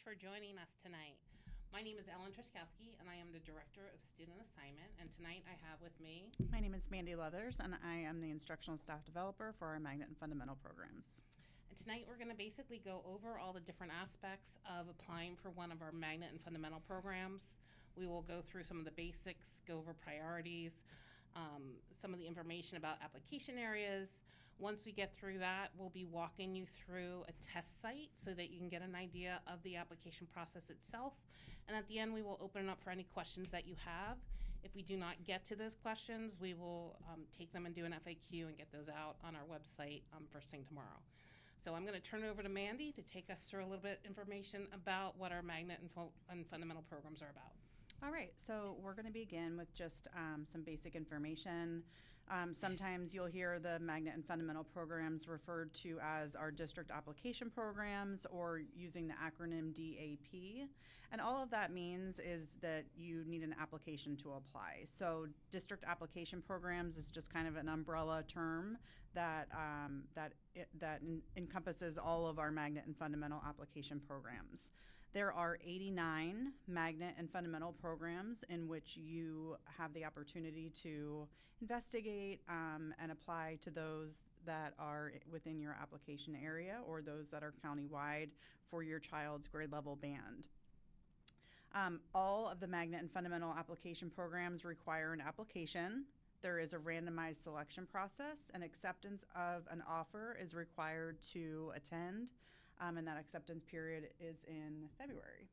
for joining us tonight. My name is Ellen Truskowski, and I am the Director of Student Assignment, and tonight I have with me... My name is Mandy Leathers, and I am the Instructional Staff Developer for our Magnet and Fundamental programs. And tonight we're going to basically go over all the different aspects of applying for one of our Magnet and Fundamental programs. We will go through some of the basics, go over priorities, some of the information about application areas. Once we get through that, we'll be walking you through a test site so that you can get an idea of the application process itself. And at the end, we will open it up for any questions that you have. If we do not get to those questions, we will take them and do an FAQ and get those out on our website first thing tomorrow. So I'm going to turn it over to Mandy to take us through a little bit information about what our Magnet and Fundamental programs are about. All right, so we're going to begin with just some basic information. Sometimes you'll hear the Magnet and Fundamental programs referred to as our district application programs or using the acronym DAP. And all of that means is that you need an application to apply. So district application programs is just kind of an umbrella term that encompasses all of our Magnet and Fundamental application programs. There are 89 Magnet and Fundamental programs in which you have the opportunity to investigate and apply to those that are within your application area or those that are countywide for your child's grade level band. All of the Magnet and Fundamental application programs require an application. There is a randomized selection process, and acceptance of an offer is required to attend. And that acceptance period is in February.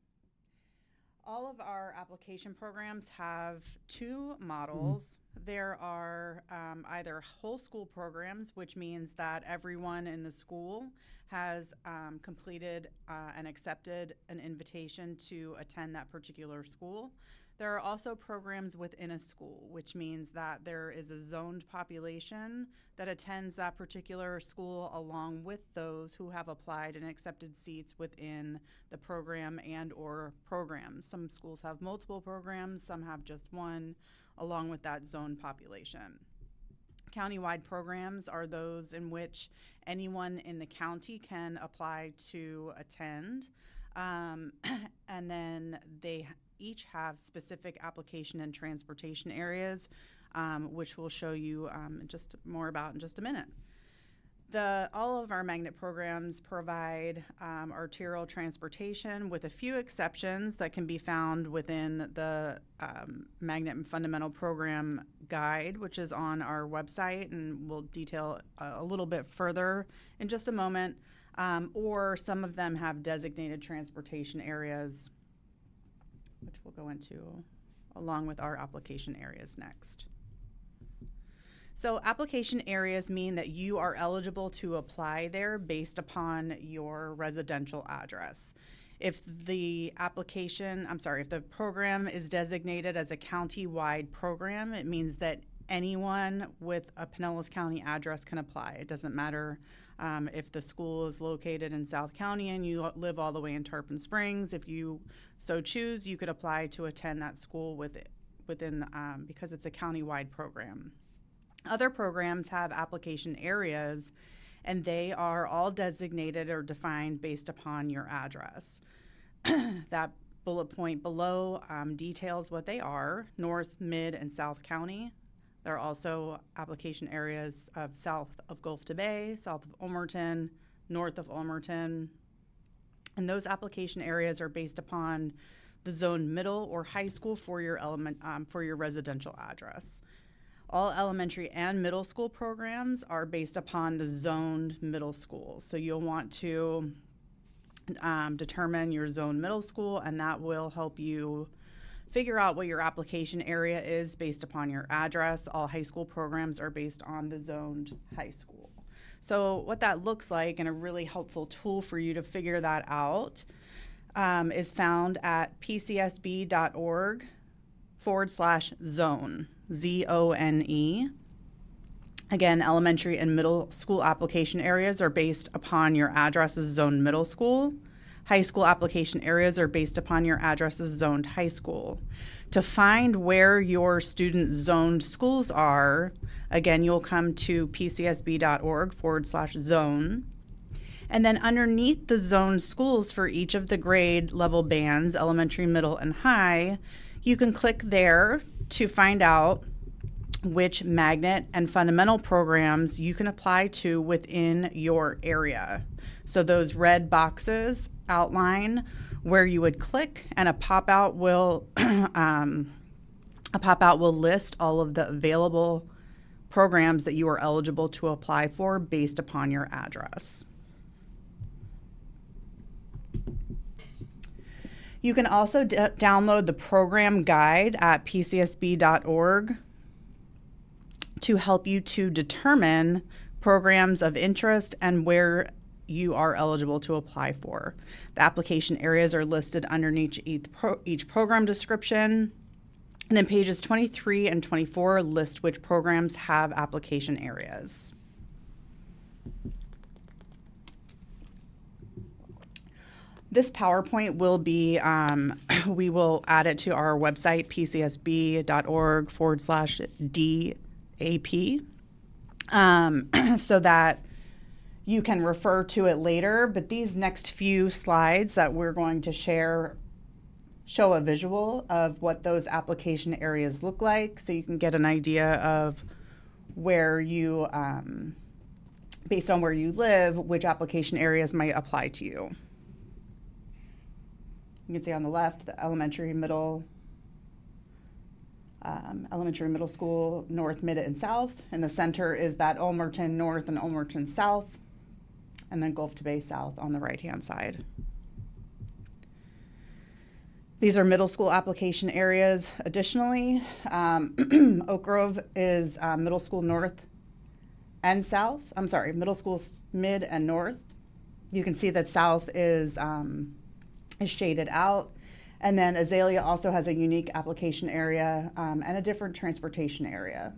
All of our application programs have two models. There are either whole school programs, which means that everyone in the school has completed and accepted an invitation to attend that particular school. There are also programs within a school, which means that there is a zoned population that attends that particular school along with those who have applied and accepted seats within the program and or programs. Some schools have multiple programs, some have just one, along with that zoned population. Countywide programs are those in which anyone in the county can apply to attend, and then they each have specific application and transportation areas, which we'll show you just more about in just a minute. All of our Magnet programs provide arterial transportation with a few exceptions that can be found within the Magnet and Fundamental Program Guide, which is on our website, and we'll detail a little bit further in just a moment. Or some of them have designated transportation areas, which we'll go into along with our application areas next. So application areas mean that you are eligible to apply there based upon your residential address. If the program is designated as a county-wide program, it means that anyone with a Pinellas County address can apply. It doesn't matter if the school is located in South County and you live all the way in Tarpon Springs. If you so choose, you could apply to attend that school within because it's a county-wide program. Other programs have application areas, and they are all designated or defined based upon your address. That bullet point below details what they are: North, Mid, and South County. There are also application areas of south of Gulf to Bay, south of Ulmerton, north of Ulmerton. And those application areas are based upon the zoned middle or high school for your residential address. All elementary and middle school programs are based upon the zoned middle school. So you'll want to determine your zoned middle school, and that will help you figure out what your application area is based upon your address. All high school programs are based on the zoned high school. So what that looks like, and a really helpful tool for you to figure that out, is found at pcsb.org/zone, ZONE. Again, elementary and middle school application areas are based upon your address as zoned middle school. High school application areas are based upon your address as zoned high school. To find where your student zoned schools are, again, you'll come to pcsb.org/zone. And then underneath the zone schools for each of the grade level bands, elementary, middle, and high, you can click there to find out which magnet and fundamental programs you can apply to within your area. So those red boxes outline where you would click, and a pop-out will list all of the available programs that you are eligible to apply for based upon your address. You can also download the program guide at pcsb.org to help you to determine programs of interest and where you are eligible to apply for. The application areas are listed underneath each program description. And then pages 23 and 24 list which programs have application areas. This PowerPoint will be, we will add it to our website, pcsb.org/DAP, so that you can refer to it later. But these next few slides that we're going to share show a visual of what those application areas look like, so you can get an idea of where you, based on where you live, which application areas might apply to you. You can see on the left, the elementary, middle school, north, mid, and south. In the center is that Ulmerton North and Ulmerton South, and then Gulf to Bay South on the right-hand side. These are middle school application areas. Additionally, Oak Grove is middle school north and south. I'm sorry, middle school mid and north. You can see that south is shaded out. And then Azalea also has a unique application area and a different transportation area.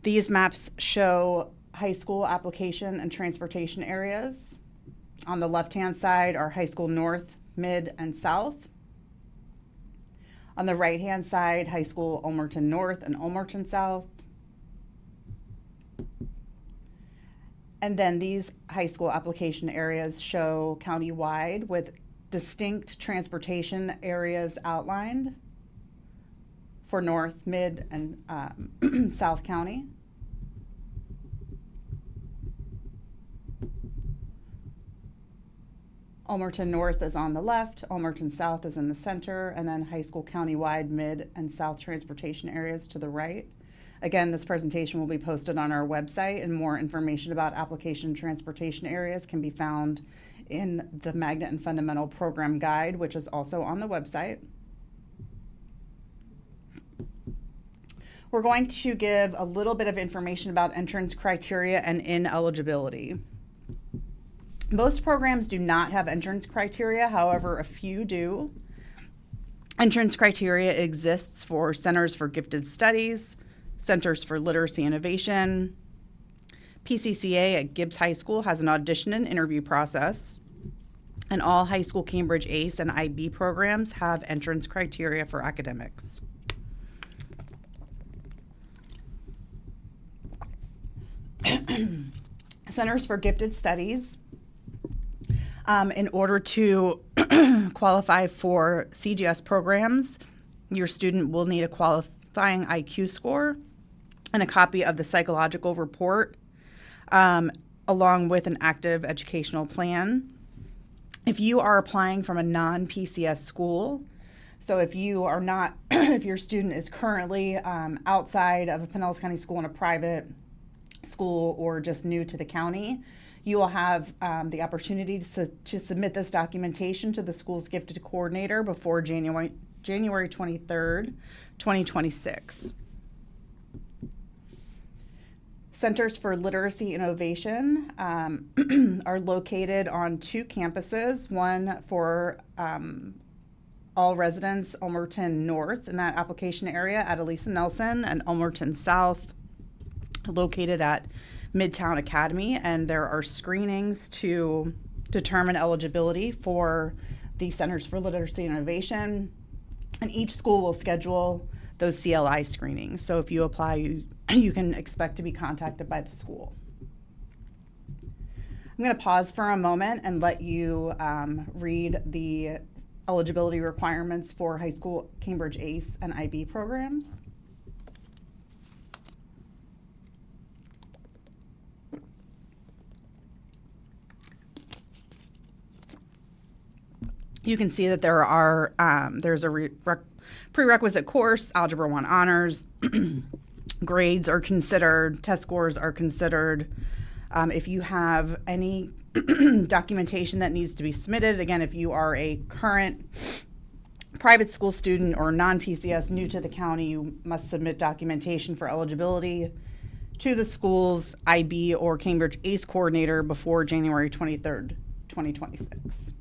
These maps show high school application and transportation areas. On the left-hand side are high school north, mid, and south. On the right-hand side, high school Ulmerton North and Ulmerton South. And then these high school application areas show countywide with distinct transportation areas outlined for North, Mid, and South County. Ulmerton North is on the left, Ulmerton South is in the center, and then high school countywide mid and south transportation areas to the right. Again, this presentation will be posted on our website, and more information about application transportation areas can be found in the Magnet and Fundamental Program Guide, which is also on the website. We're going to give a little bit of information about entrance criteria and ineligibility. Most programs do not have entrance criteria, however, a few do. Entrance criteria exists for Centers for Gifted Studies, Centers for Literacy Innovation. PCCA at Gibbs High School has an audition and interview process, and all high school Cambridge ACE and IB programs have entrance criteria for academics. Centers for Gifted Studies. In order to qualify for CGS programs, your student will need a qualifying IQ score and a copy of the psychological report, along with an active educational plan. If you are applying from a non-PCS school, so if you are not, if your student is currently outside of a Pinellas County school in a private school or just new to the county, you will have the opportunity to submit this documentation to the school's gifted coordinator before January 23rd, 2026. Centers for Literacy Innovation are located on 2 campuses, one for all residents, Ulmerton North in that application area at Elisa Nelson, and Ulmerton South, located at Midtown Academy, and there are screenings to determine eligibility for the Centers for Literacy Innovation, and each school will schedule those CLI screenings. So if you apply, you can expect to be contacted by the school. I'm going to pause for a moment and let you read the eligibility requirements for high school Cambridge ACE and IB programs. You can see that there are there's a prerequisite course, Algebra 1 honors. Grades are considered, test scores are considered. If you have any documentation that needs to be submitted, again, if you are a current private school student or non-PCS new to the county, you must submit documentation for eligibility to the school's IB or Cambridge ACE coordinator before January 23rd, 2026.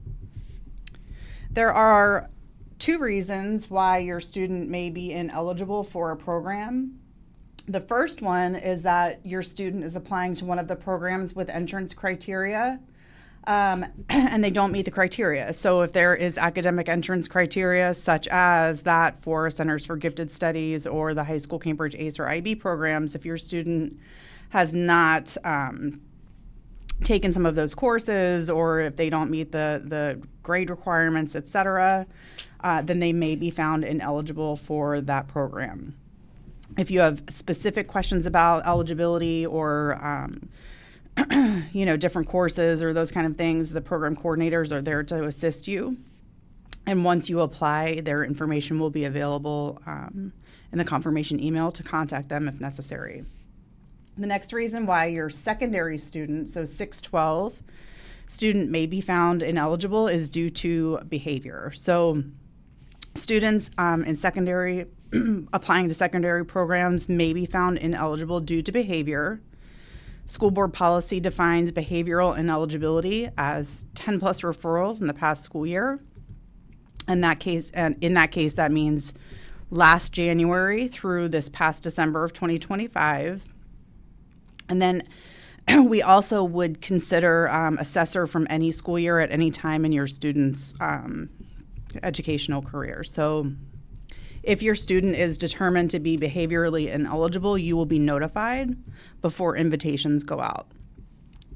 There are 2 reasons why your student may be ineligible for a program. The first one is that your student is applying to one of the programs with entrance criteria, and they don't meet the criteria. So if there is academic entrance criteria, such as that for Centers for Gifted Studies or the high school Cambridge ACE or IB programs, if your student has not taken some of those courses, or if they don't meet the grade requirements, et cetera, then they may be found ineligible for that program. If you have specific questions about eligibility or, different courses or those kind of things, the program coordinators are there to assist you. And once you apply, their information will be available in the confirmation email to contact them if necessary. The next reason why your secondary student, so 612 student, may be found ineligible is due to behavior. So students in secondary applying to secondary programs may be found ineligible due to behavior. School board policy defines behavioral ineligibility as 10 plus referrals in the past school year. In that case, that means last January through this past December of 2025. And then we also would consider assessor from any school year at any time in your student's educational career. So if your student is determined to be behaviorally ineligible, you will be notified before invitations go out.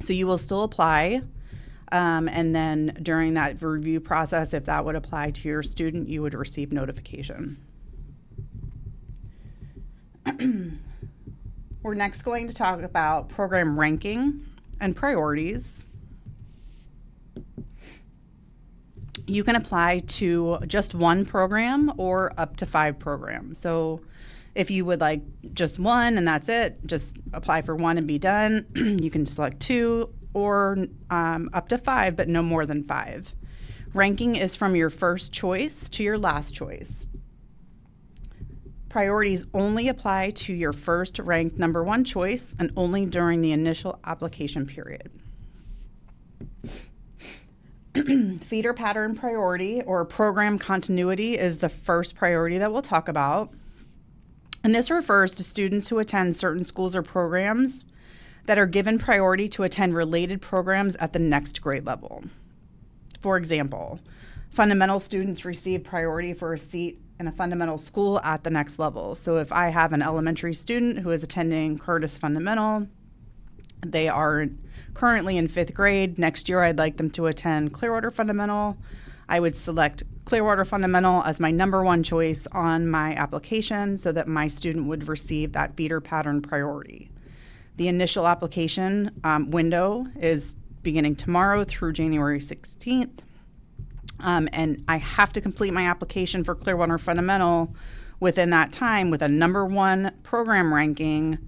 So you will still apply, and then during that review process, if that would apply to your student, you would receive notification. We're next going to talk about program ranking and priorities. You can apply to just one program or up to 5 programs. So if you would like just one and that's it, just apply for one and be done. You can select 2 or up to 5, but no more than 5. Ranking is from your first choice to your last choice. Priorities only apply to your first ranked number 1 choice and only during the initial application period. Feeder pattern priority or program continuity is the first priority that we'll talk about. And this refers to students who attend certain schools or programs that are given priority to attend related programs at the next grade level. For example, fundamental students receive priority for a seat in a fundamental school at the next level. So if I have an elementary student who is attending Curtis Fundamental, they are currently in 5th grade. Next year, I'd like them to attend Clearwater Fundamental. I would select Clearwater Fundamental as my number 1 choice on my application so that my student would receive that feeder pattern priority. The initial application window is beginning tomorrow through January 16th. And I have to complete my application for Clearwater Fundamental within that time with a number 1 program ranking.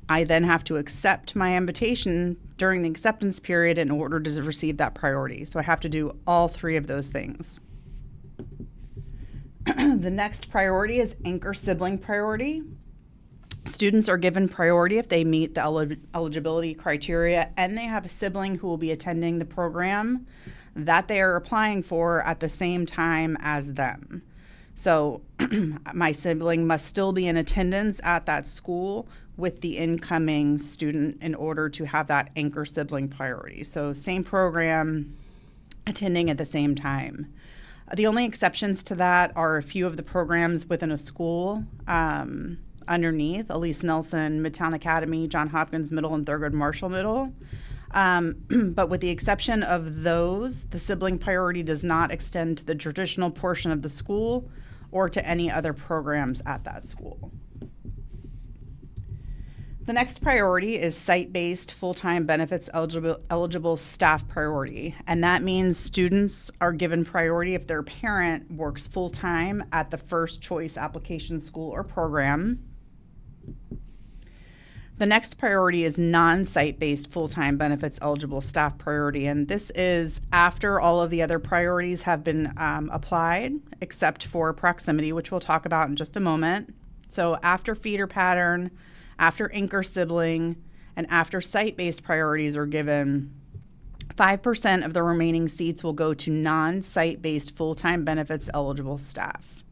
I then have to accept my invitation during the acceptance period in order to receive that priority. So I have to do all 3 of those things. The next priority is anchor sibling priority. Students are given priority if they meet the eligibility criteria and they have a sibling who will be attending the program that they are applying for at the same time as them. So my sibling must still be in attendance at that school with the incoming student in order to have that anchor sibling priority. So same program, attending at the same time. The only exceptions to that are a few of the programs within a school. underneath: Elise Nelson, Midtown Academy, John Hopkins Middle, and Thurgood Marshall Middle. But with the exception of those, the sibling priority does not extend to the traditional portion of the school or to any other programs at that school. The next priority is site-based full-time benefits eligible staff priority. And that means students are given priority if their parent works full-time at the first choice application school or program. The next priority is non-site-based full-time benefits eligible staff priority. And this is after all of the other priorities have been applied, except for proximity, which we'll talk about in just a moment. So after feeder pattern, after anchor sibling, and after site-based priorities are given, 5% of the remaining seats will go to non-site-based full-time benefits eligible staff.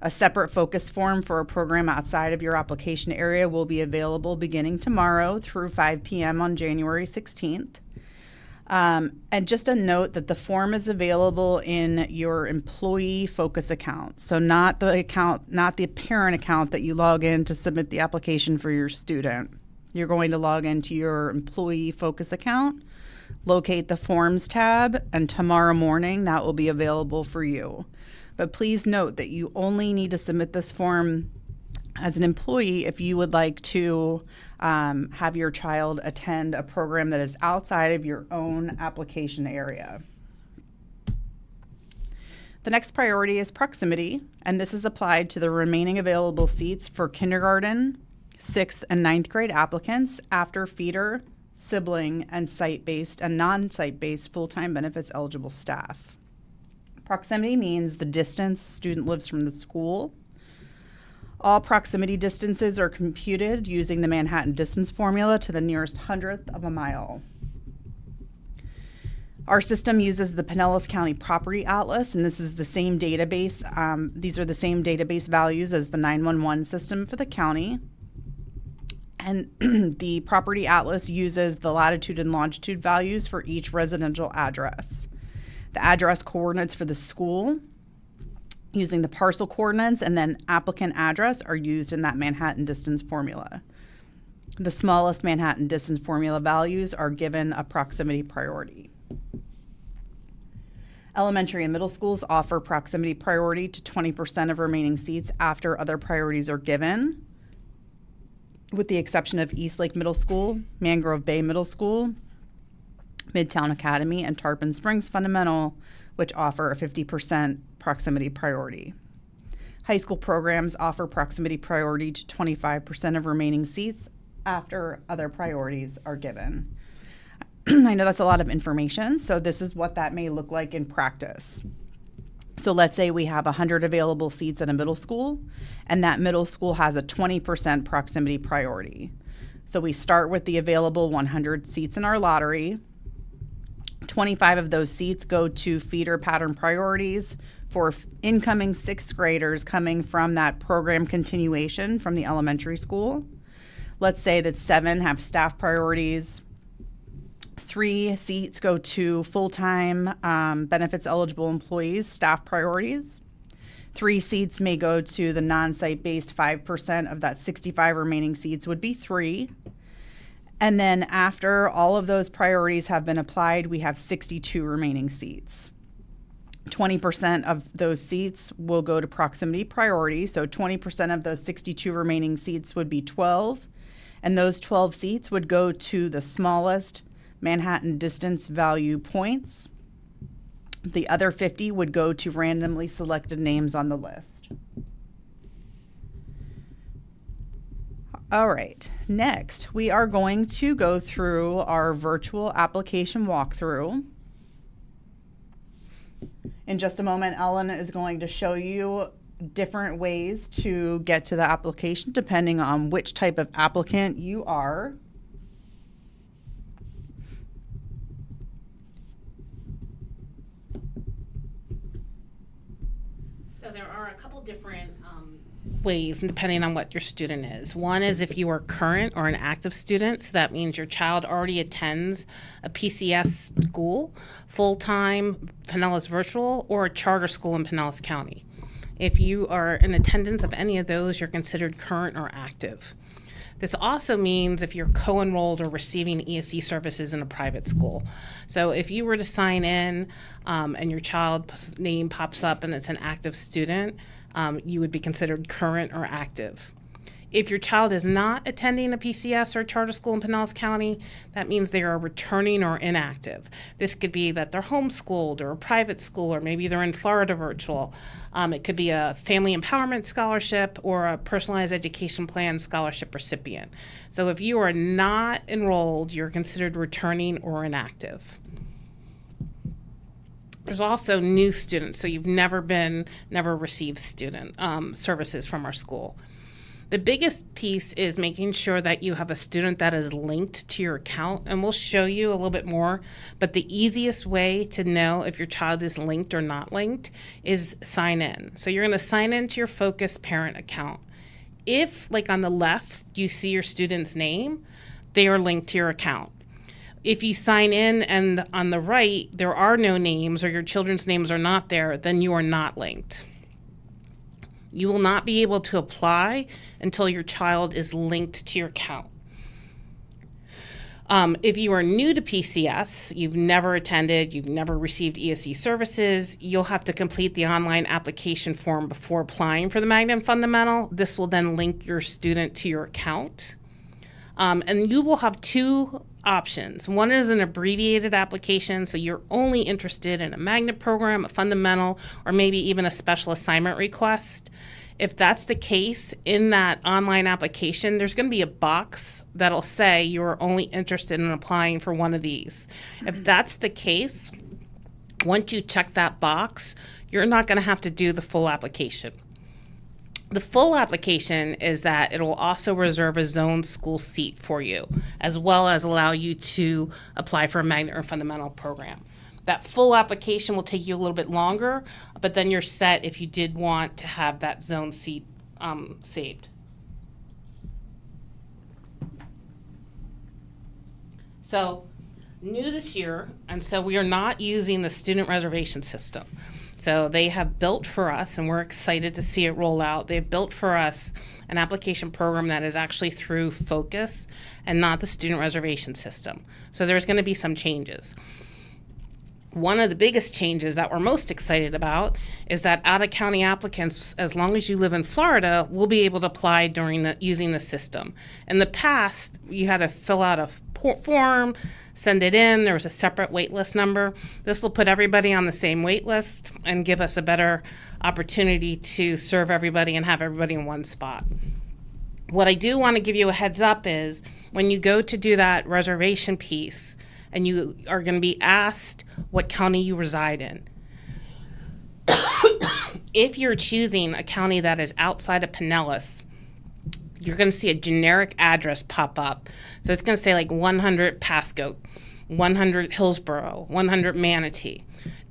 A separate focus form for a program outside of your application area will be available beginning tomorrow through 5 p.m. on January 16th. And just a note that the form is available in your employee focus account. So not the parent account that you log in to submit the application for your student. You're going to log into your employee focus account, locate the forms tab, and tomorrow morning that will be available for you. But please note that you only need to submit this form as an employee if you would like to have your child attend a program that is outside of your own application area. The next priority is proximity, and this is applied to the remaining available seats for kindergarten, 6th, and 9th grade applicants after feeder, sibling, and site-based and non-site-based full-time benefits eligible staff. Proximity means the distance student lives from the school. All proximity distances are computed using the Manhattan distance formula to the nearest hundredth of a mile. Our system uses the Pinellas County Property Atlas, and this is the same database. These are the same database values as the 911 system for the county. And the Property Atlas uses the latitude and longitude values for each residential address. The address coordinates for the school, using the parcel coordinates, and then applicant address are used in that Manhattan distance formula. The smallest Manhattan distance formula values are given a proximity priority. Elementary and middle schools offer proximity priority to 20% of remaining seats after other priorities are given, with the exception of Eastlake Middle School, Mangrove Bay Middle School, Midtown Academy, and Tarpon Springs Fundamental, which offer a 50% proximity priority. High school programs offer proximity priority to 25% of remaining seats after other priorities are given. I know that's a lot of information, so this is what that may look like in practice. So let's say we have 100 available seats at a middle school, and that middle school has a 20% proximity priority. So we start with the available 100 seats in our lottery. 25 of those seats go to feeder pattern priorities for incoming 6th graders coming from that program continuation from the elementary school. Let's say that 7 have staff priorities. 3 seats go to full-time benefits eligible employees, staff priorities. 3 seats may go to the non-site-based 5% of that 65 remaining seats would be 3. And then after all of those priorities have been applied, we have 62 remaining seats. 20% of those seats will go to proximity priority. So 20% of those 62 remaining seats would be 12. And those 12 seats would go to the smallest Manhattan distance value points. The other 50 would go to randomly selected names on the list. All right, next we are going to go through our virtual application walkthrough. In just a moment, Ellen is going to show you different ways to get to the application depending on which type of applicant you are. So there are a couple different ways, depending on what your student is. One is if you are current or an active student, so that means your child already attends a PCS school, full-time, Pinellas virtual, or a charter school in Pinellas County. If you are in attendance of any of those, you're considered current or active. This also means if you're co-enrolled or receiving ESE services in a private school. So if you were to sign in and your child's name pops up and it's an active student, you would be considered current or active. If your child is not attending a PCS or charter school in Pinellas County, that means they are returning or inactive. This could be that they're homeschooled or a private school, or maybe they're in Florida virtual. It could be a family empowerment scholarship or a personalized education plan scholarship recipient. So if you are not enrolled, you're considered returning or inactive. There's also new students, so you've never received student services from our school. The biggest piece is making sure that you have a student that is linked to your account, and we'll show you a little bit more, but the easiest way to know if your child is linked or not linked is sign in. So you're going to sign into your Focus parent account. If, like on the left, you see your student's name, they are linked to your account. If you sign in and on the right, there are no names or your children's names are not there, then you are not linked. You will not be able to apply until your child is linked to your account. If you are new to PCS, you've never attended, you've never received ESE services, you'll have to complete the online application form before applying for the Magnet and Fundamental. This will then link your student to your account. And you will have two options. One is an abbreviated application, so you're only interested in a magnet program, a fundamental, or maybe even a special assignment request. If that's the case, in that online application, there's going to be a box that'll say you're only interested in applying for one of these. If that's the case, once you check that box, you're not going to have to do the full application. The full application is that it will also reserve a zone school seat for you, as well as allow you to apply for a magnet or fundamental program. That full application will take you a little bit longer, but then you're set if you did want to have that zone seat saved. So, new this year, and so we are not using the student reservation system. So they have built for us, and we're excited to see it roll out, they've built for us an application program that is actually through Focus and not the student reservation system. So there's going to be some changes. One of the biggest changes that we're most excited about is that out-of-county applicants, as long as you live in Florida, will be able to apply using the system. In the past, you had to fill out a form, send it in, there was a separate waitlist number. This will put everybody on the same waitlist and give us a better opportunity to serve everybody and have everybody in one spot. What I do want to give you a heads up is when you go to do that reservation piece and you are going to be asked what county you reside in. If you're choosing a county that is outside of Pinellas, you're going to see a generic address pop up. So it's going to say like 100 Pasco, 100 Hillsborough, 100 Manatee.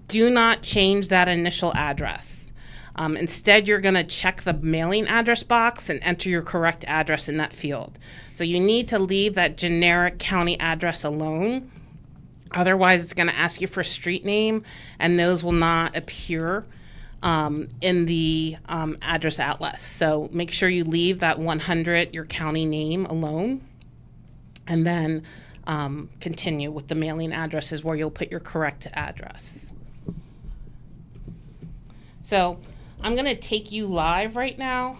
Do not change that initial address. Instead, you're going to check the mailing address box and enter your correct address in that field. So you need to leave that generic county address alone. Otherwise, it's going to ask you for a street name, and those will not appear in the address atlas. So make sure you leave that 100, your county name, alone, and then continue with the mailing addresses where you'll put your correct address. So I'm going to take you live right now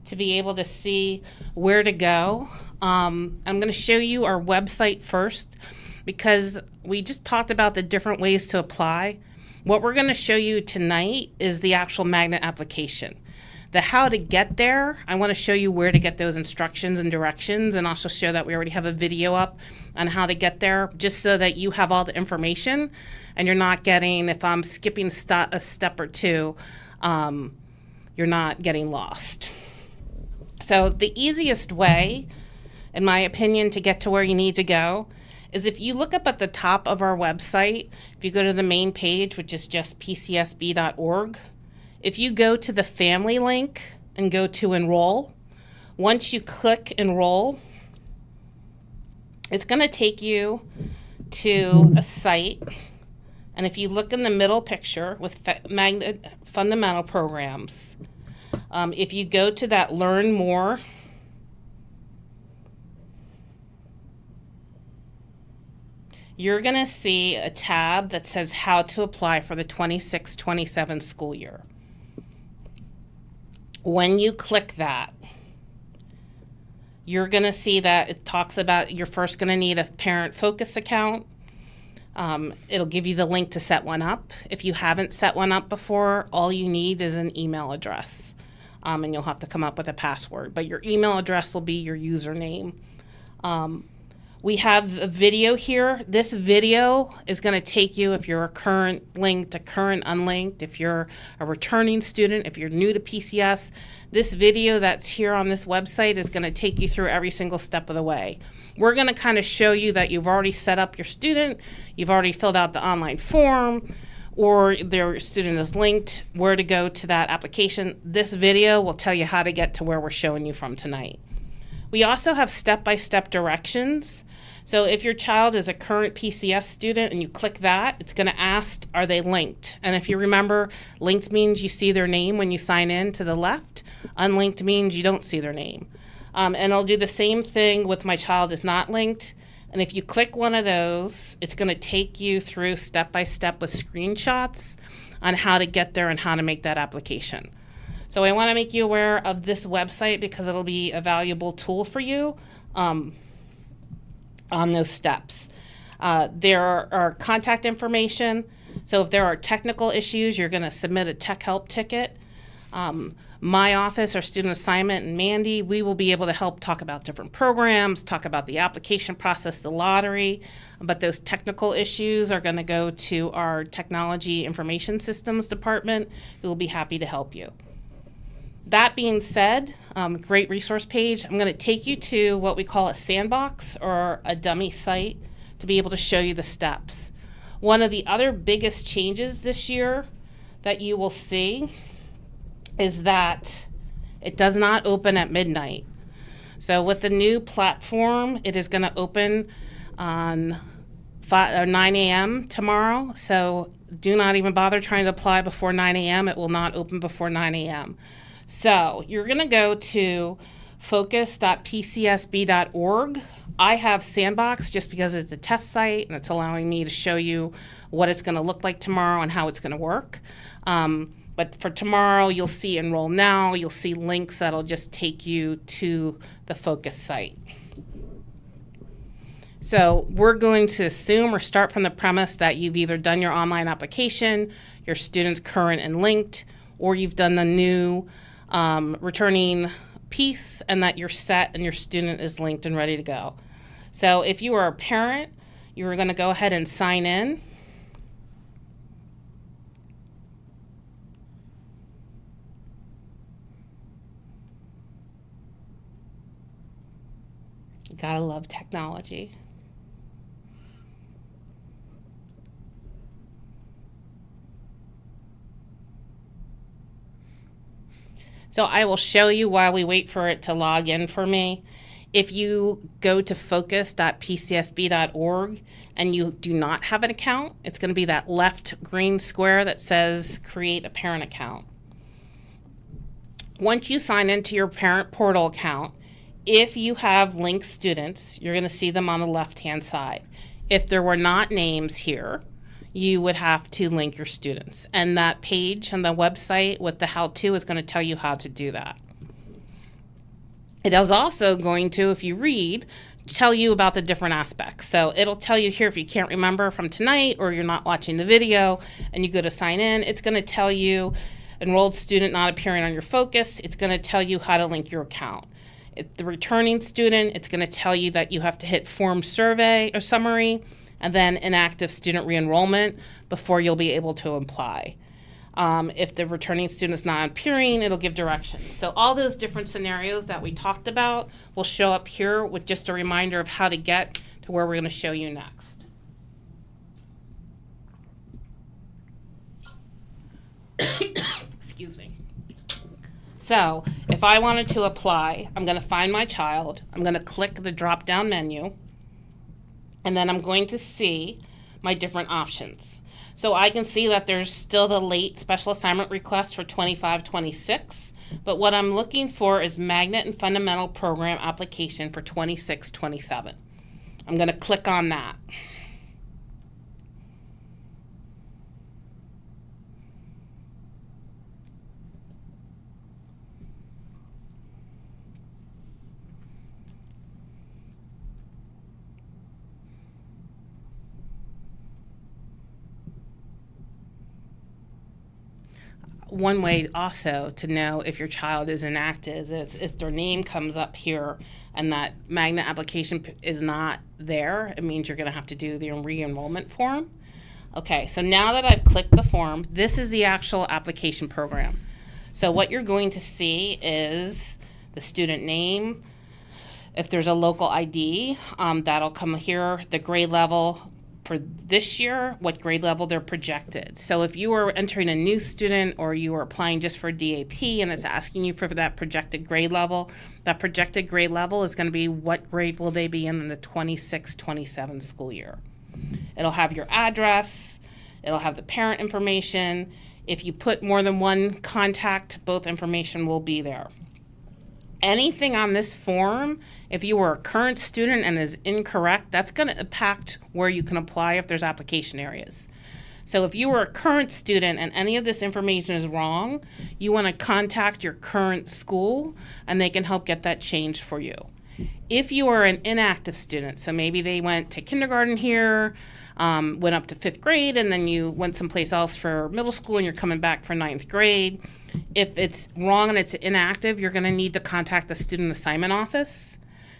to be able to see where to go. I'm going to show you our website first because we just talked about the different ways to apply. What we're going to show you tonight is the actual magnet application. The how to get there, I want to show you where to get those instructions and directions, and also show that we already have a video up on how to get there, just so that you have all the information and you're not getting, if I'm skipping a step or two, you're not getting lost. So the easiest way, in my opinion, to get to where you need to go is if you look up at the top of our website, if you go to the main page, which is just pcsb.org, if you go to the family link and go to enroll, once you click enroll, it's going to take you to a site And if you look in the middle picture with magnet fundamental programs, if you go to that Learn More, you're going to see a tab that says How to Apply for the 26-27 school year. When you click that, you're going to see that it talks about you're first going to need a parent focus account. It'll give you the link to set one up. If you haven't set one up before, all you need is an email address, and you'll have to come up with a password. But your email address will be your username. We have a video here. This video is going to take you, if you're a current linked to current unlinked, if you're a returning student, if you're new to PCS, this video that's here on this website is going to take you through every single step of the way. We're going to kind of show you that you've already set up your student, you've already filled out the online form, or their student is linked, where to go to that application. This video will tell you how to get to where we're showing you from tonight. We also have step-by-step directions. So if your child is a current PCS student and you click that, it's going to ask, are they linked? And if you remember, linked means you see their name when you sign in to the left. Unlinked means you don't see their name. And I'll do the same thing with my child is not linked. And if you click one of those, it's going to take you through step-by-step with screenshots on how to get there and how to make that application. So I want to make you aware of this website because it'll be a valuable tool for you on those steps. There are contact information. So if there are technical issues, you're going to submit a tech help ticket. My office, our student assignment, and Mandy, we will be able to help talk about different programs, talk about the application process, the lottery, but those technical issues are going to go to our technology information systems department, who will be happy to help you. That being said, great resource page. I'm going to take you to what we call a sandbox or a dummy site to be able to show you the steps. One of the other biggest changes this year that you will see is that it does not open at midnight. So with the new platform, it is going to open on 9 a.m. tomorrow. So do not even bother trying to apply before 9 a.m. It will not open before 9 a.m. So you're going to go to focus.pcsb.org. I have Sandbox just because it's a test site and it's allowing me to show you what it's going to look like tomorrow and how it's going to work. But for tomorrow, you'll see Enroll Now. You'll see links that'll just take you to the Focus site. So we're going to assume or start from the premise that you've either done your online application, your student's current and linked, or you've done the new returning piece and that you're set and your student is linked and ready to go. So if you are a parent, you're going to go ahead and sign in. Gotta love technology. So I will show you while we wait for it to log in for me. If you go to focus.pcsb.org and you do not have an account, it's going to be that left green square that says create a parent account. Once you sign into your parent portal account, if you have linked students, you're going to see them on the left-hand side. If there were not names here, you would have to link your students. And that page on the website with the how-to is going to tell you how to do that. It is also going to, if you read, tell you about the different aspects. So it'll tell you here if you can't remember from tonight or you're not watching the video and you go to sign in, it's going to tell you enrolled student not appearing on your focus. It's going to tell you how to link your account. The returning student, it's going to tell you that you have to hit form survey or summary and then inactive student re-enrollment before you'll be able to apply. If the returning student is not appearing, it'll give directions. So all those different scenarios that we talked about will show up here with just a reminder of how to get to where we're going to show you next. Excuse me. So if I wanted to apply, I'm going to find my child. I'm going to click the drop-down menu. And then I'm going to see my different options. So I can see that there's still the late special assignment request for 25-26, but what I'm looking for is magnet and fundamental program application for 26-27. I'm going to click on that. One way also to know if your child is inactive is if their name comes up here and that magnet application is not there, it means you're going to have to do the re-enrollment form. Okay, so now that I've clicked the form, this is the actual application program. So what you're going to see is the student name. If there's a local ID, that'll come here, the grade level for this year, what grade level they're projected. So if you are entering a new student or you are applying just for DAP and it's asking you for that projected grade level is going to be what grade will they be in the 26-27 school year. It'll have your address, it'll have the parent information. If you put more than one contact, both information will be there. Anything on this form, if you were a current student and is incorrect, that's going to impact where you can apply if there's application areas. So if you were a current student and any of this information is wrong, you want to contact your current school and they can help get that changed for you. If you are an inactive student, so maybe they went to kindergarten here, went up to 5th grade, and then you went someplace else for middle school and you're coming back for 9th grade, if it's wrong and it's inactive, you're going to need to contact the student assignment office.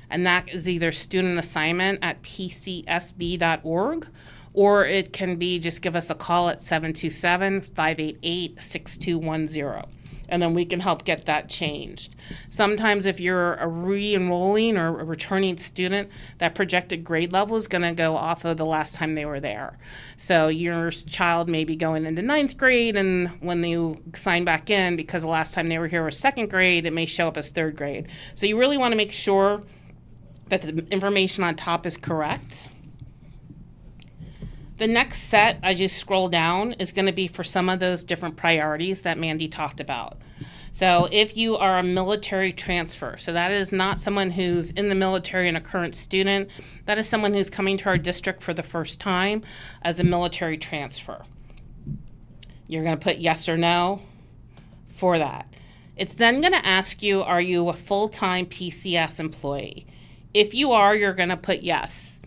And that is either student assignment at pcsb.org, or it can be just give us a call at 727-588-6210. And then we can help get that changed. Sometimes if you're a re-enrolling or a returning student, that projected grade level is going to go off of the last time they were there. So your child may be going into 9th grade, and when you sign back in, because the last time they were here was 2nd grade, it may show up as 3rd grade. So you really want to make sure that the information on top is correct. The next set, as you scroll down, is going to be for some of those different priorities that Mandy talked about. So if you are a military transfer, so that is not someone who's in the military and a current student, that is someone who's coming to our district for the first time as a military transfer. You're going to put yes or no for that. It's then going to ask you, are you a full-time PCS employee? If you are, you're going to put yes.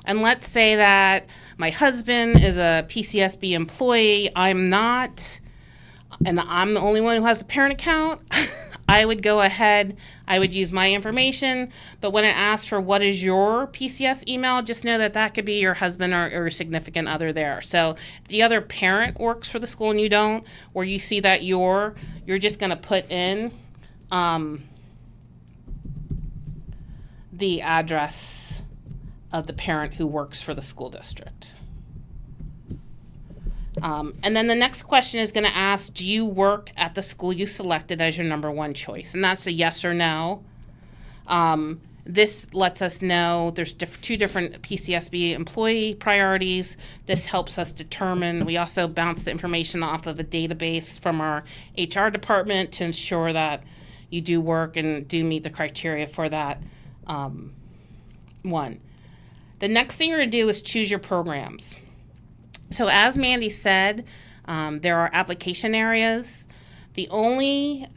And let's say that my husband is a PCSB employee, I'm not, and I'm the only one who has a parent account. I would go ahead, I would use my information, but when it asks for what is your PCS email, just know that that could be your husband or your significant other there. So if the other parent works for the school and you don't, or you see that you're just going to put in the address of the parent who works for the school district. And then the next question is going to ask, do you work at the school you selected as your number one choice? And that's a yes or no. This lets us know there's two different PCSB employee priorities. This helps us determine. We also bounce the information off of a database from our HR department to ensure that you do work and do meet the criteria for that one. The next thing you're going to do is choose your programs. So as Mandy said, there are application areas. The only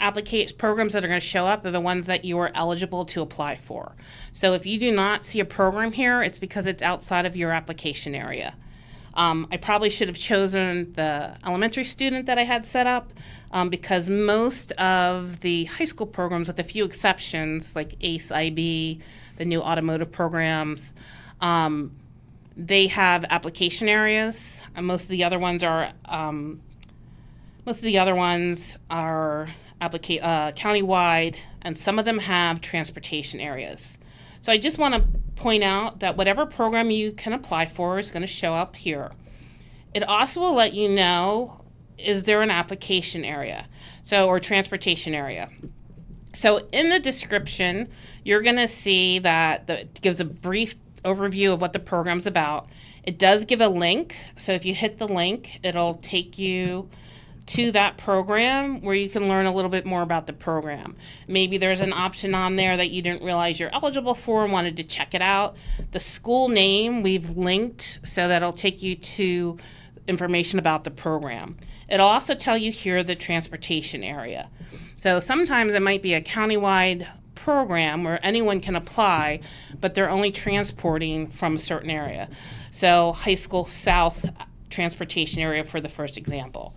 programs that are going to show up are the ones that you are eligible to apply for. So if you do not see a program here, it's because it's outside of your application area. I probably should have chosen the elementary student that I had set up because most of the high school programs, with a few exceptions, like ACE IB, the new automotive programs, they have application areas. Most of the other ones are countywide, and some of them have transportation areas. So I just want to point out that whatever program you can apply for is going to show up here. It also will let you know, is there an application area, or transportation area. So in the description, you're going to see that it gives a brief overview of what the program's about. It does give a link. So if you hit the link, it'll take you to that program where you can learn a little bit more about the program. Maybe there's an option on there that you didn't realize you're eligible for and wanted to check it out. The school name we've linked so that it'll take you to information about the program. It'll also tell you here the transportation area. So sometimes it might be a countywide program where anyone can apply, but they're only transporting from a certain area. So high school south transportation area for the first example.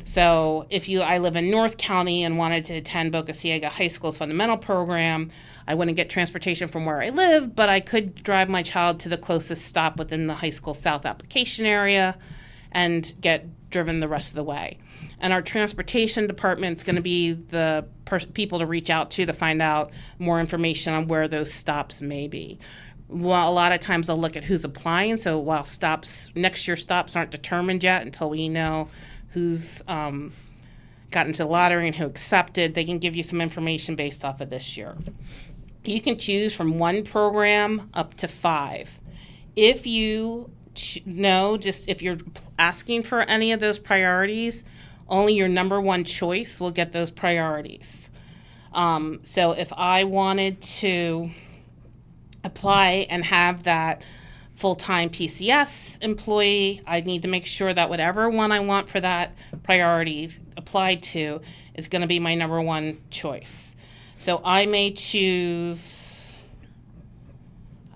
So if I live in North County and wanted to attend Boca Ciega High School's fundamental program, I wouldn't get transportation from where I live, but I could drive my child to the closest stop within the high school south application area and get driven the rest of the way. And our transportation department is going to be the people to reach out to find out more information on where those stops may be. Well, a lot of times they'll look at who's applying. So while next year stops aren't determined yet until we know who's got into the lottery and who accepted, they can give you some information based off of this year. You can choose from 1 program up to 5. If you if you're asking for any of those priorities, only your number 1 choice will get those priorities. So if I wanted to apply and have that full-time PCS employee, I need to make sure that whatever one I want for that priority applied to is going to be my number 1 choice. So I may choose,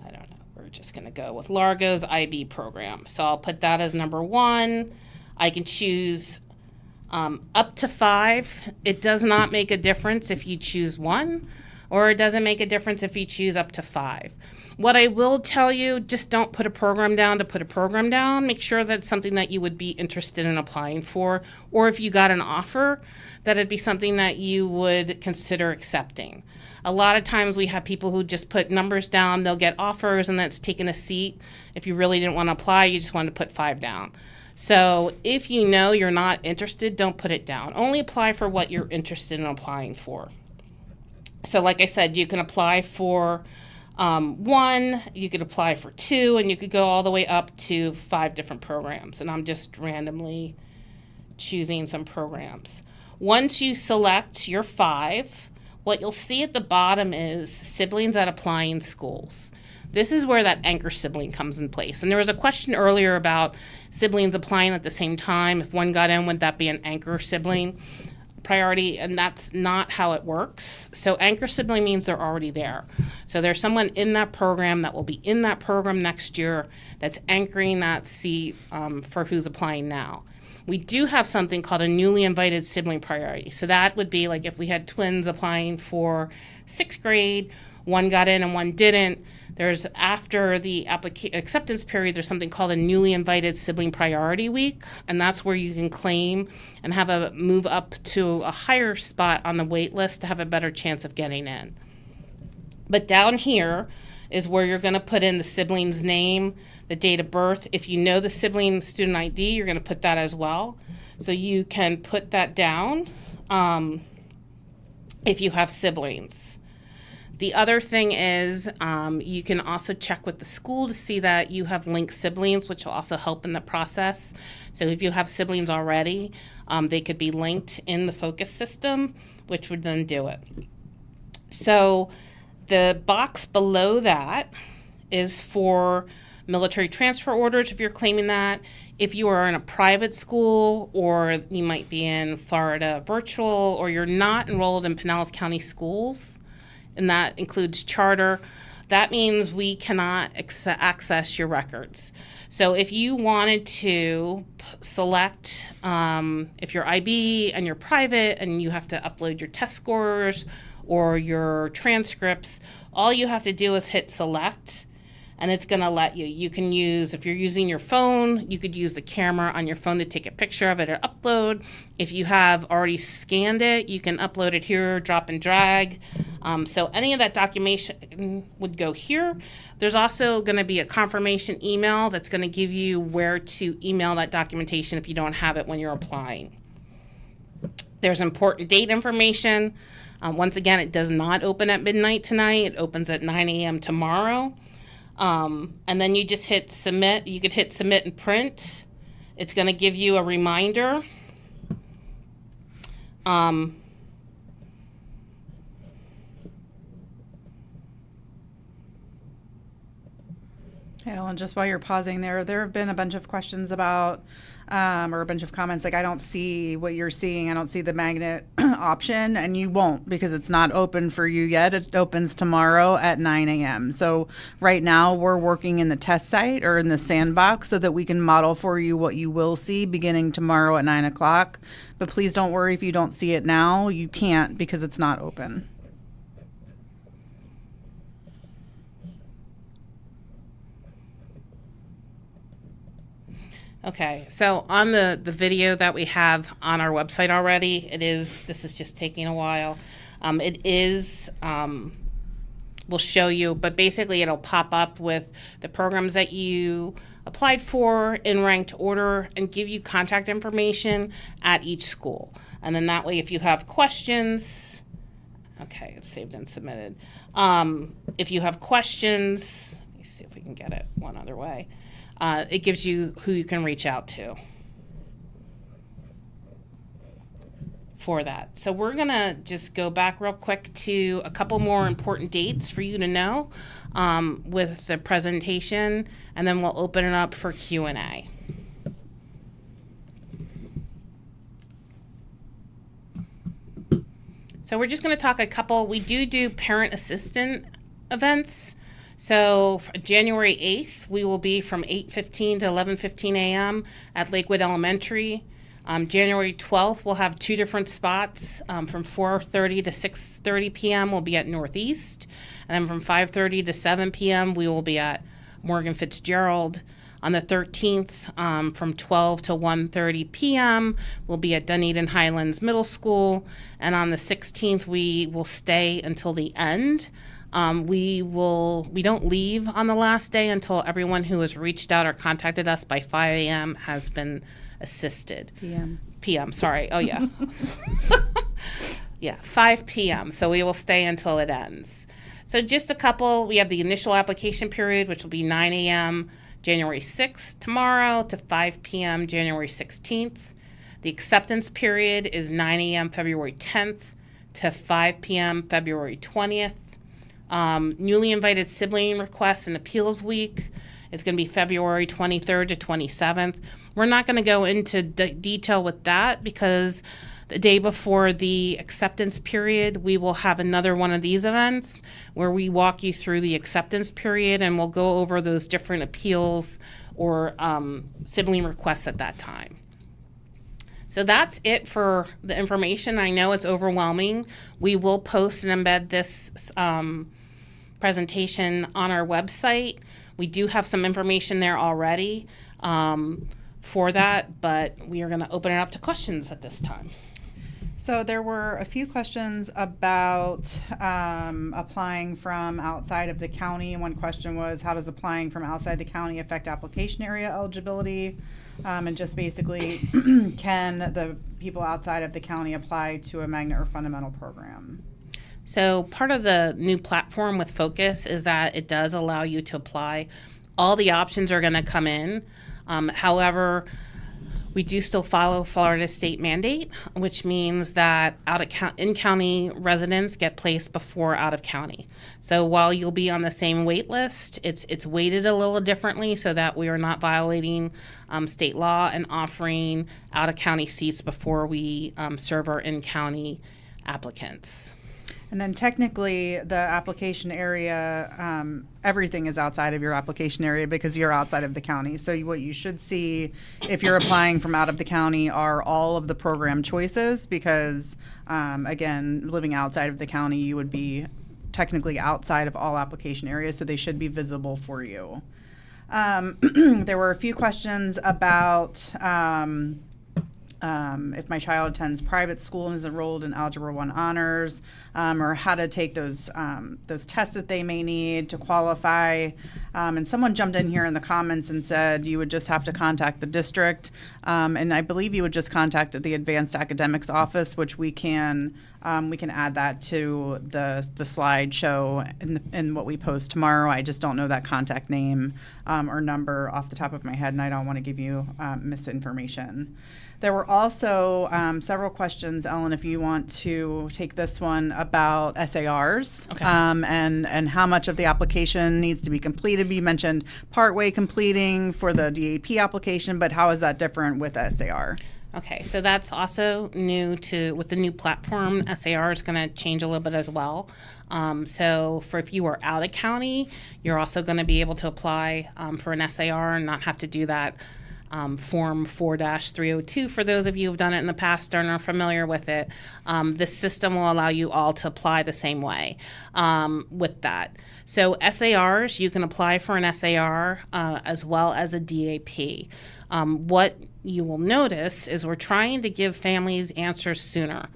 I don't know, we're just going to go with Largo's IB program. So I'll put that as number 1. I can choose up to 5. It does not make a difference if you choose 1, or it doesn't make a difference if you choose up to 5. What I will tell you, just don't put a program down to put a program down. Make sure that's something that you would be interested in applying for, or if you got an offer, that it'd be something that you would consider accepting. A lot of times we have people who just put numbers down, they'll get offers, and that's taking a seat. If you really didn't want to apply, you just wanted to put 5 down. So if you know you're not interested, don't put it down. Only apply for what you're interested in applying for. So like I said, you can apply for 1, you could apply for 2, and you could go all the way up to 5 different programs. And I'm just randomly choosing some programs. Once you select your 5, what you'll see at the bottom is siblings at applying schools. This is where that anchor sibling comes in place. And there was a question earlier about siblings applying at the same time. If one got in, would that be an anchor sibling priority? And that's not how it works. So anchor sibling means they're already there. So there's someone in that program that will be in that program next year that's anchoring that seat for who's applying now. We do have something called a newly invited sibling priority. So that would be like if we had twins applying for 6th grade, one got in and one didn't. There's, after the acceptance period, there's something called a newly invited sibling priority week, and that's where you can claim and have a move up to a higher spot on the wait list to have a better chance of getting in. But down here is where you're going to put in the sibling's name, the date of birth. If you know the sibling student ID, you're going to put that as well. So you can put that down if you have siblings. The other thing is you can also check with the school to see that you have linked siblings, which will also help in the process. So if you have siblings already, they could be linked in the focus system, which would then do it. So the box below that is for military transfer orders, if you're claiming that. If you are in a private school, or you might be in Florida virtual, or you're not enrolled in Pinellas County Schools, and that includes charter, that means we cannot access your records. So if you wanted to select, if you're IB and you're private and you have to upload your test scores or your transcripts, all you have to do is hit select, and it's going to let you. You can use, if you're using your phone, you could use the camera on your phone to take a picture of it or upload. If you have already scanned it, you can upload it here, drop and drag. So any of that documentation would go here. There's also going to be a confirmation email that's going to give you where to email that documentation if you don't have it when you're applying. There's important date information. Once again, it does not open at midnight tonight. It opens at 9 a.m. tomorrow. And then you just hit submit. You could hit submit and print. It's going to give you a reminder. Hey, Ellen, just while you're pausing there have been a bunch of questions about, or a bunch of comments, like, I don't see what you're seeing. I don't see the magnet option, and you won't because it's not open for you yet. It opens tomorrow at 9 a.m. So right now we're working in the test site or in the Sandbox so that we can model for you what you will see beginning tomorrow at 9 o'clock. But please don't worry if you don't see it now. You can't because it's not open. Okay, so on the video that we have on our website already, this is just taking a while. We'll show you, but basically it'll pop up with the programs that you applied for in ranked order and give you contact information at each school. And then that way, if you have questions, okay, it's saved and submitted. If you have questions, let me see if we can get it one other way. It gives you who you can reach out to for that. So we're going to just go back real quick to a couple more important dates for you to know with the presentation, and then we'll open it up for Q&A. So we're just going to talk a couple. We do parent assistant events. So January 8th, we will be from 8:15 to 11:15 a.m. at Lakewood Elementary. January 12th, we'll have two different spots. From 4:30 to 6:30 p.m. we'll be at Northeast. And then from 5:30 to 7 p.m. we will be at Morgan Fitzgerald. On the 13th, from 12 to 1:30 p.m., we'll be at Dunedin Highlands Middle School. And on the 16th, we will stay until the end. We don't leave on the last day until everyone who has reached out or contacted us by 5 a.m. has been assisted. PM, sorry. Oh, yeah. Yeah, 5 p.m. So we will stay until it ends. So just a couple. We have the initial application period, which will be 9 a.m. January 6th tomorrow to 5 p.m. January 16th. The acceptance period is 9 a.m. February 10th to 5 p.m. February 20th. Newly invited sibling requests and appeals week is going to be February 23rd to 27th. We're not going to go into detail with that because the day before the acceptance period, we will have another one of these events where we walk you through the acceptance period and we'll go over those different appeals or sibling requests at that time. So that's it for the information. I know it's overwhelming. We will post and embed this presentation on our website. We do have some information there already for that, but we are going to open it up to questions at this time. So there were a few questions about applying from outside of the county. One question was, how does applying from outside the county affect application area eligibility? And just basically, can the people outside of the county apply to a magnet or fundamental program? So part of the new platform with Focus is that it does allow you to apply. All the options are going to come in. However, we do still follow Florida state mandate, which means that in-county residents get placed before out-of-county. So while you'll be on the same wait list, it's weighted a little differently so that we are not violating state law and offering out-of-county seats before we serve our in-county applicants. And then technically, the application area, everything is outside of your application area because you're outside of the county. So what you should see if you're applying from out of the county are all of the program choices because, again, living outside of the county, you would be technically outside of all application areas, so they should be visible for you. There were a few questions about if my child attends private school and is enrolled in Algebra 1 honors, or how to take those tests that they may need to qualify. And someone jumped in here in the comments and said you would just have to contact the district. And I believe you would just contact the Advanced Academics Office, which we can add that to the slideshow in what we post tomorrow. I just don't know that contact name or number off the top of my head, and I don't want to give you misinformation. There were also several questions, Ellen, if you want to take this one, about SARs. Okay. And how much of the application needs to be completed. You mentioned partway completing for the DAP application, but how is that different with SAR? Okay, so that's also new with the new platform. SAR is going to change a little bit as well. So if you are out of county, you're also going to be able to apply for an SAR and not have to do that Form 4-302 for those of you who've done it in the past and are familiar with it. This system will allow you all to apply the same way with that. So SARs, you can apply for an SAR as well as a DAP. What you will notice is we're trying to give families answers sooner.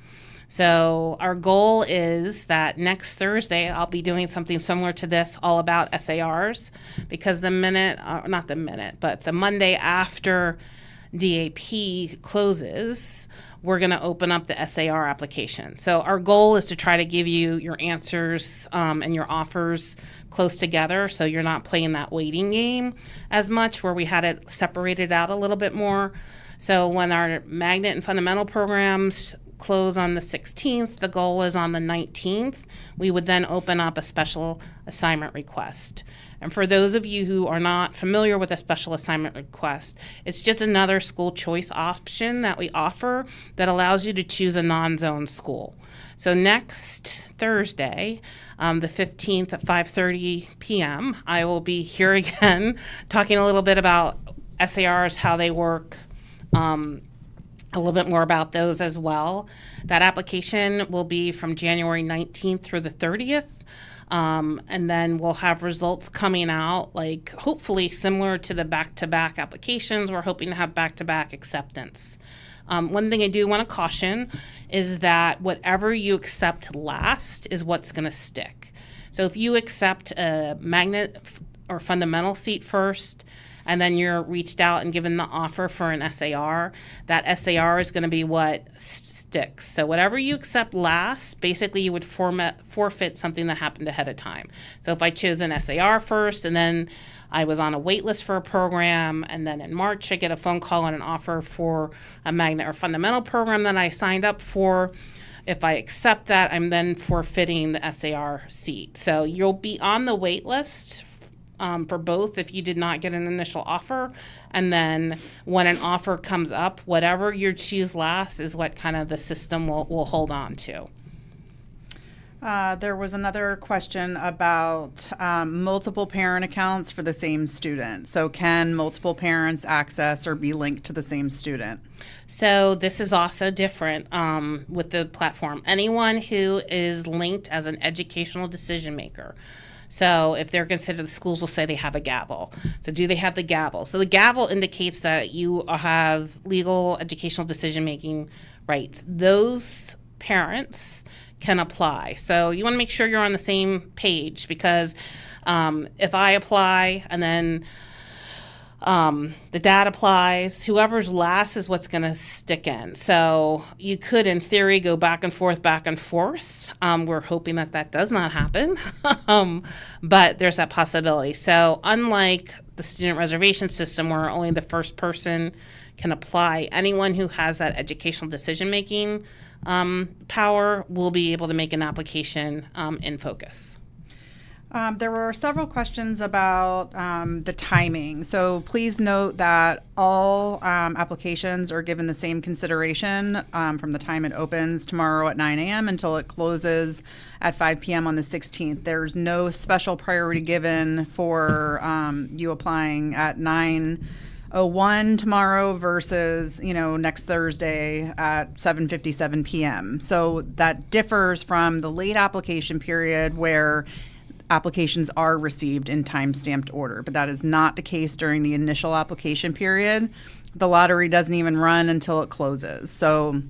So our goal is that next Thursday, I'll be doing something similar to this, all about SARs, because the Monday after DAP closes, we're going to open up the SAR application. So our goal is to try to give you your answers and your offers close together, so you're not playing that waiting game as much, where we had it separated out a little bit more. So when our magnet and fundamental programs close on the 16th, the goal is on the 19th, we would then open up a special assignment request. And for those of you who are not familiar with a special assignment request, it's just another school choice option that we offer that allows you to choose a non-zone school. So next Thursday, the 15th at 5:30 p.m., I will be here again talking a little bit about SARs, how they work, a little bit more about those as well. That application will be from January 19th through the 30th. And then we'll have results coming out, like hopefully similar to the back-to-back applications. We're hoping to have back-to-back acceptance. One thing I do want to caution is that whatever you accept last is what's going to stick. So if you accept a magnet or fundamental seat first, and then you're reached out and given the offer for an SAR, that SAR is going to be what sticks. So whatever you accept last, basically you would forfeit something that happened ahead of time. So if I chose an SAR first, and then I was on a wait list for a program, and then in March I get a phone call and an offer for a magnet or fundamental program that I signed up for, if I accept that, I'm then forfeiting the SAR seat. So you'll be on the wait list for both if you did not get an initial offer, and then when an offer comes up, whatever you choose last is what kind of the system will hold on to. There was another question about multiple parent accounts for the same student. So can multiple parents access or be linked to the same student? So this is also different with the platform. Anyone who is linked as an educational decision maker. So if they're considered, the schools will say they have a gavel. So do they have the gavel? So the gavel indicates that you have legal educational decision-making rights. Those parents can apply. So you want to make sure you're on the same page, because if I apply and then the dad applies, whoever's last is what's going to stick in. So you could, in theory, go back and forth. We're hoping that that does not happen, but there's that possibility. So unlike the student reservation system, where only the first person can apply, anyone who has that educational decision-making power will be able to make an application in Focus. There were several questions about the timing. So please note that all applications are given the same consideration from the time it opens tomorrow at 9 a.m. until it closes at 5 p.m. on the 16th. There's no special priority given for you applying at 9:01 tomorrow versus, next Thursday at 7:57 p.m. So that differs from the late application period, where applications are received in time-stamped order, but that is not the case during the initial application period. The lottery doesn't even run until it closes. So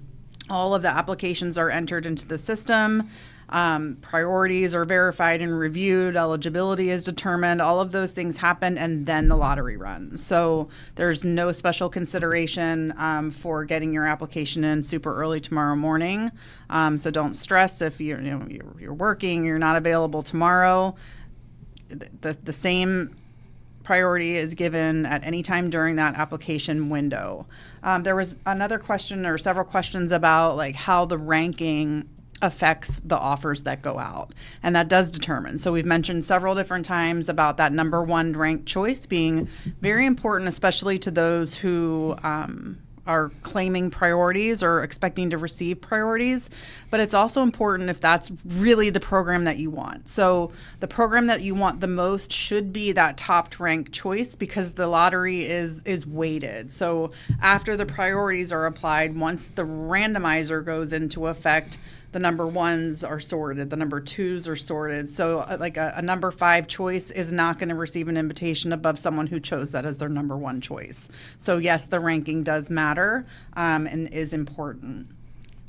all of the applications are entered into the system. Priorities are verified and reviewed. Eligibility is determined. All of those things happen, and then the lottery runs. So there's no special consideration for getting your application in super early tomorrow morning. So don't stress if you're working, you're not available tomorrow. The same priority is given at any time during that application window. There was another question or several questions about like how the ranking affects the offers that go out, and that does determine. So we've mentioned several different times about that number one ranked choice being very important, especially to those who are claiming priorities or expecting to receive priorities. But it's also important if that's really the program that you want. So the program that you want the most should be that top ranked choice, because the lottery is weighted. So after the priorities are applied, once the randomizer goes into effect, the number ones are sorted, the number twos are sorted. So like a number 5 choice is not going to receive an invitation above someone who chose that as their number 1 choice. So yes, the ranking does matter and is important.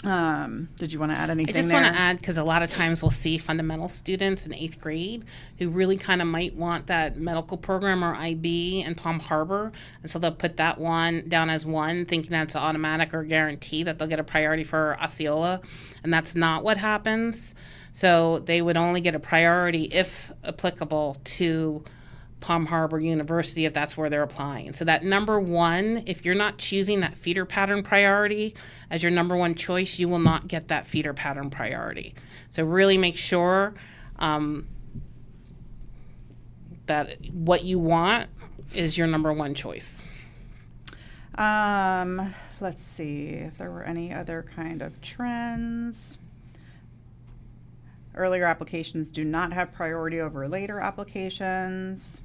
Did you want to add anything there? I just want to add, because a lot of times we'll see fundamental students in 8th grade who really kind of might want that medical program or IB in Palm Harbor. And so they'll put that one down as 1, thinking that's automatic or guarantee that they'll get a priority for Osceola. And that's not what happens. So they would only get a priority, if applicable, to Palm Harbor University if that's where they're applying. So that number 1, if you're not choosing that feeder pattern priority as your number 1 choice, you will not get that feeder pattern priority. So really make sure that what you want is your number 1 choice. Let's see if there were any other kind of trends. Earlier applications do not have priority over later applications.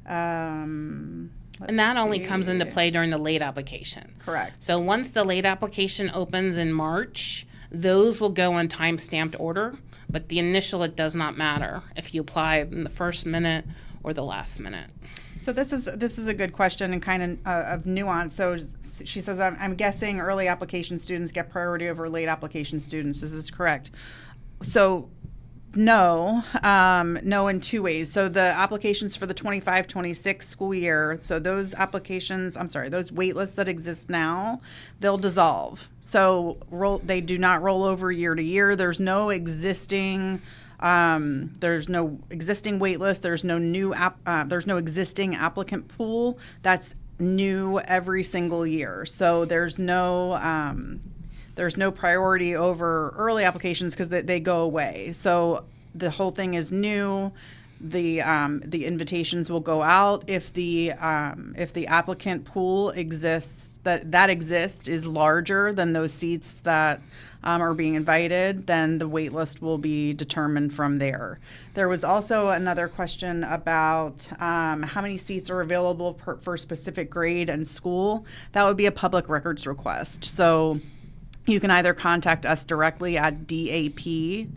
And that only comes into play during the late application. Correct. So once the late application opens in March, those will go in time-stamped order, but the initial, it does not matter if you apply in the first minute or the last minute. So this is a good question and kind of nuance. So she says, I'm guessing early application students get priority over late application students. This is correct. So no in 2 ways. So the applications for the 25-26 school year, so those those wait lists that exist now, they'll dissolve. So they do not roll over year to year. There's no existing wait list. There's no existing applicant pool that's new every single year. So there's no priority over early applications because they go away. So the whole thing is new. The invitations will go out if the applicant pool exists that exists is larger than those seats that are being invited. Then the wait list will be determined from there. There was also another question about how many seats are available for specific grade and school. That would be a public records request. So you can either contact us directly at DAP,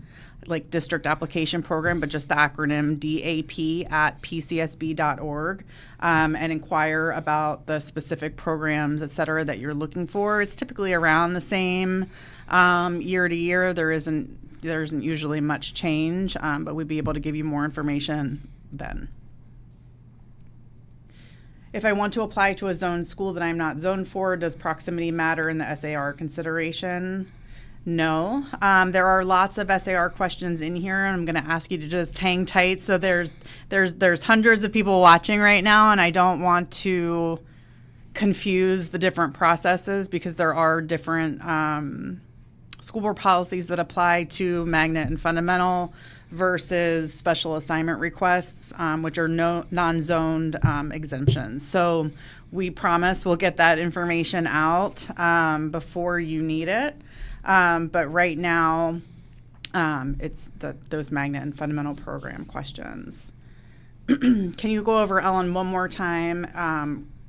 like District Application Program, but just the acronym DAP at pcsb.org, and inquire about the specific programs, et cetera, that you're looking for. It's typically around the same year to year. There isn't usually much change, but we'd be able to give you more information then. If I want to apply to a zoned school that I'm not zoned for, does proximity matter in the SAR consideration? No. There are lots of SAR questions in here, and I'm going to ask you to just hang tight. So there's hundreds of people watching right now, and I don't want to confuse the different processes because there are different school board policies that apply to magnet and fundamental versus special assignment requests, which are non-zoned exemptions. So we promise we'll get that information out before you need it. But right now, it's those magnet and fundamental program questions. Can you go over, Ellen, one more time,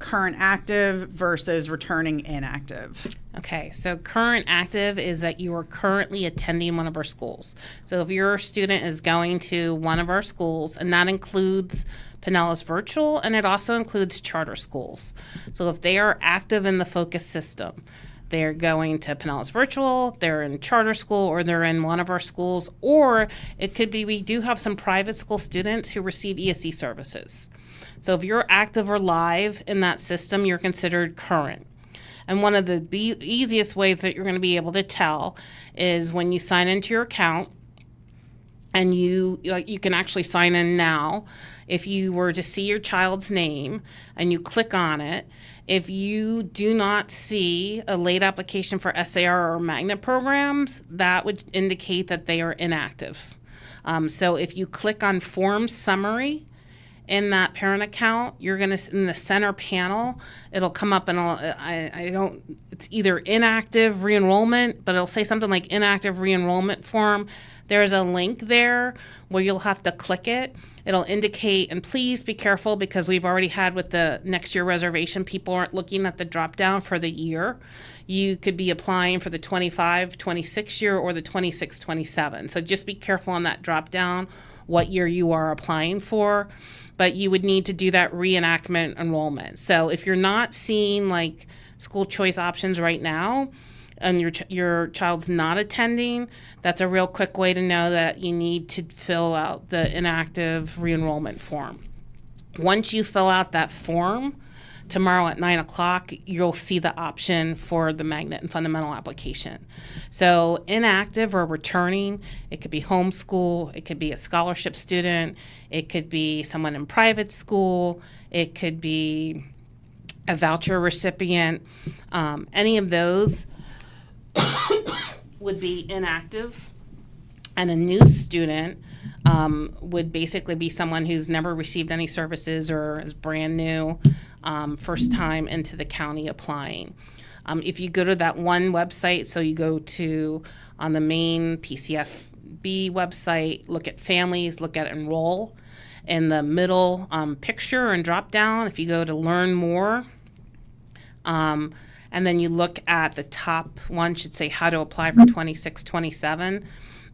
current active versus returning inactive. Okay, so current active is that you are currently attending one of our schools. So if your student is going to one of our schools, and that includes Pinellas Virtual, and it also includes charter schools. So if they are active in the focus system, they're going to Pinellas Virtual, they're in charter school, or they're in one of our schools, or it could be we do have some private school students who receive ESE services. So if you're active or live in that system, you're considered current. And one of the easiest ways that you're going to be able to tell is when you sign into your account, and you can actually sign in now. If you were to see your child's name and you click on it, if you do not see a late application for SAR or magnet programs, that would indicate that they are inactive. So if you click on form summary in that parent account, you're going to, in the center panel, it'll come up and it's either inactive re-enrollment, but it'll say something like inactive re-enrollment form. There's a link there where you'll have to click it. It'll indicate, and please be careful because we've already had with the next year reservation, people aren't looking at the drop down for the year. You could be applying for the 25-26 year or the 26-27. So just be careful on that drop down, what year you are applying for. But you would need to do that reenactment enrollment. So if you're not seeing like school choice options right now, and your child's not attending, that's a real quick way to know that you need to fill out the inactive re-enrollment form. Once you fill out that form, tomorrow at 9 o'clock, you'll see the option for the magnet and fundamental application. So inactive or returning, it could be homeschool, it could be a scholarship student, it could be someone in private school, it could be a voucher recipient, any of those would be inactive. And a new student would basically be someone who's never received any services or is brand new, first time into the county applying. If you go to that one website, so you go to on the main PCSB website, look at families, look at enroll. In the middle picture and drop down, if you go to learn more, and then you look at the top one, should say how to apply for 26-27.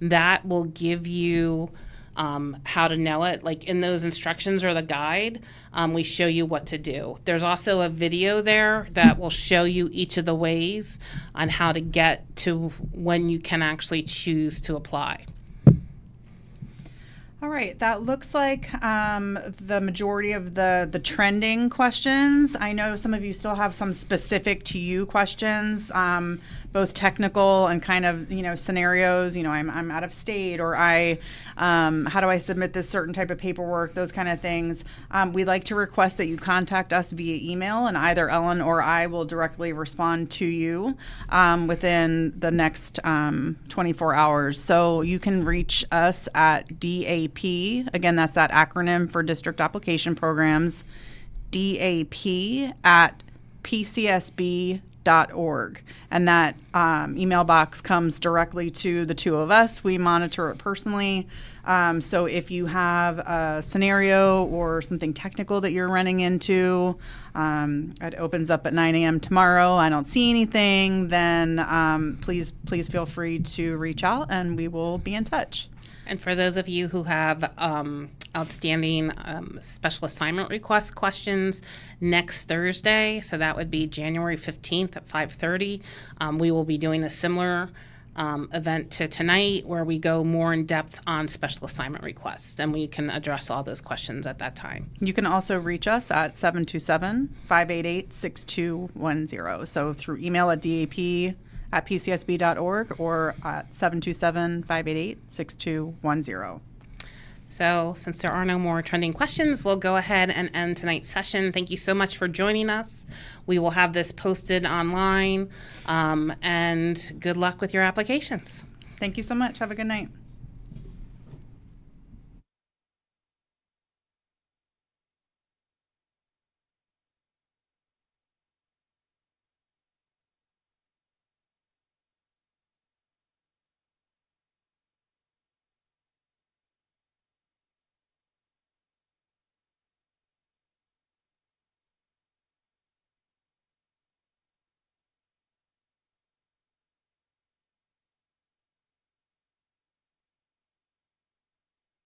That will give you how to know it. Like in those instructions or the guide, we show you what to do. There's also a video there that will show you each of the ways on how to get to when you can actually choose to apply. All right, that looks like the majority of the trending questions. I know some of you still have some specific to you questions, both technical and kind of, scenarios, I'm out of state, or how do I submit this certain type of paperwork, those kind of things. We'd like to request that you contact us via email, and either Ellen or I will directly respond to you within the next 24 hours. So you can reach us at DAP, again, that's that acronym for District Application Programs, DAP at PCSB.org. And that email box comes directly to the two of us. We monitor it personally. So if you have a scenario or something technical that you're running into, it opens up at 9 a.m. tomorrow, I don't see anything, then please feel free to reach out and we will be in touch. And for those of you who have outstanding special assignment request questions, next Thursday, so that would be January 15th at 5:30, we will be doing a similar event to tonight where we go more in depth on special assignment requests, and we can address all those questions at that time. You can also reach us at 727-588-6210. So through email at DAP@PCSB.org or at 727-588-6210. So since there are no more trending questions, we'll go ahead and end tonight's session. Thank you so much for joining us. We will have this posted online, and good luck with your applications. Thank you so much. Have a good night.